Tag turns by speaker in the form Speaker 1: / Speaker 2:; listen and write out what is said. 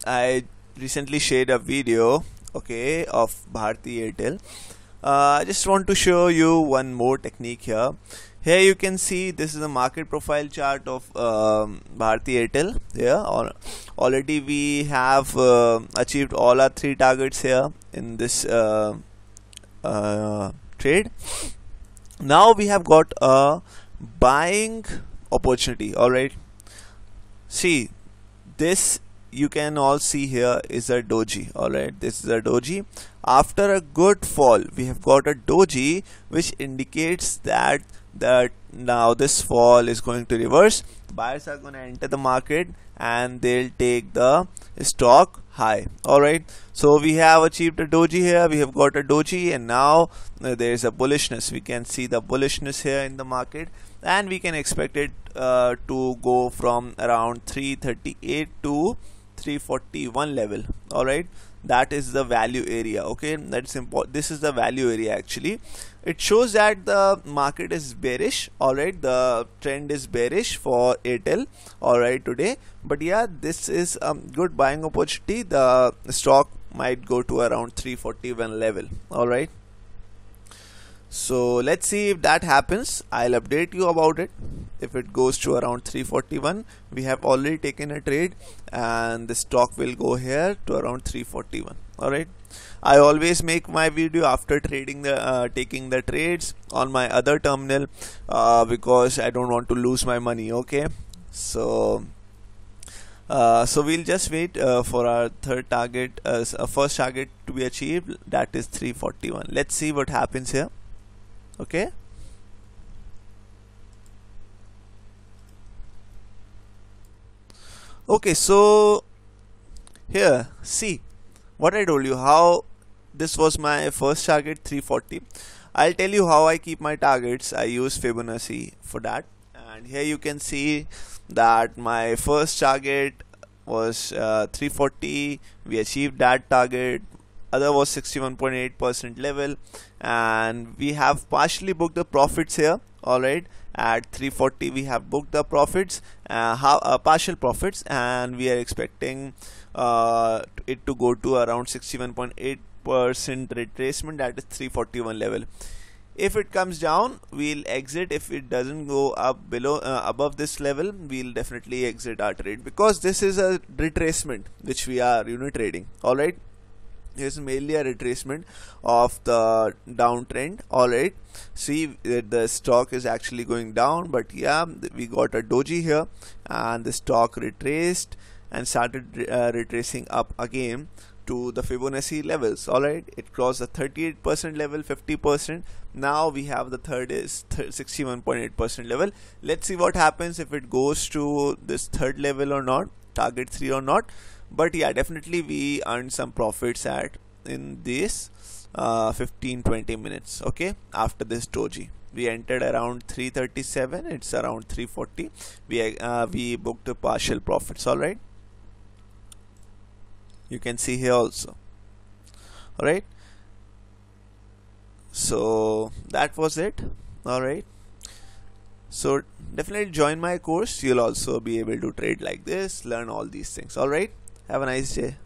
Speaker 1: I recently shared a video, okay, of Bharti Airtel. I just want to show you one more technique here. Here you can see this is the market profile chart of Bharti Airtel. Here, already we have achieved all our 3 targets here in this trade. Now we have got a buying opportunity. All right. See, this you can all see here is a doji. All right, this is a doji. After a good fall, we have got a doji, which indicates that now this fall is going to reverse. Buyers are going to enter the market and they'll take the stock high. All right, so we have achieved a doji here. We have got a doji, and now there is a bullishness. We can see the bullishness here in the market, and we can expect it to go from around 338 to 341 level. All right, that is the value area. Okay, that's important. This is the value area. Actually, it shows that the market is bearish. All right, the trend is bearish for Airtel. All right, today, but yeah, this is a good buying opportunity. The stock might go to around 341 level. All right, so let's see if that happens. I'll update you about it. If it goes to around 341, we have already taken a trade, and the stock will go here to around 341. All right, I always make my video after trading the taking the trades on my other terminal because I don't want to lose my money. Okay, so we'll just wait for our third target as a first target to be achieved, that is 341. Let's see what happens here. Okay, okay, so here, see what I told you, how this was my first target 340. I'll tell you how I keep my targets. I use Fibonacci for that, and here you can see that my first target was 340. We achieved that target. Other was 61.8% level, and we have partially booked the profits here. All right, at 340 we have booked the profits, partial profits, and we are expecting it to go to around 61.8% retracement, that is 341 level. If it comes down, we'll exit. If it doesn't go up below above this level, we'll definitely exit our trade, because this is a retracement which we are trading. All right, is mainly a retracement of the downtrend. All right, see the stock is actually going down, but yeah, we got a doji here, and the stock retraced and started retracing up again to the Fibonacci levels. All right, it crossed the 38% level, 50%. Now we have the third is 61.8% level. Let's see what happens if it goes to this third level or not, target 3 or not. But yeah, definitely we earned some profits in this 15-20 minutes. Okay, after this doji we entered around 337, it's around 340. We booked a partial profits. All right, you can see here also. All right, so that was it. All right, so definitely join my course. You'll also be able to trade like this, learn all these things. All right, have a nice day.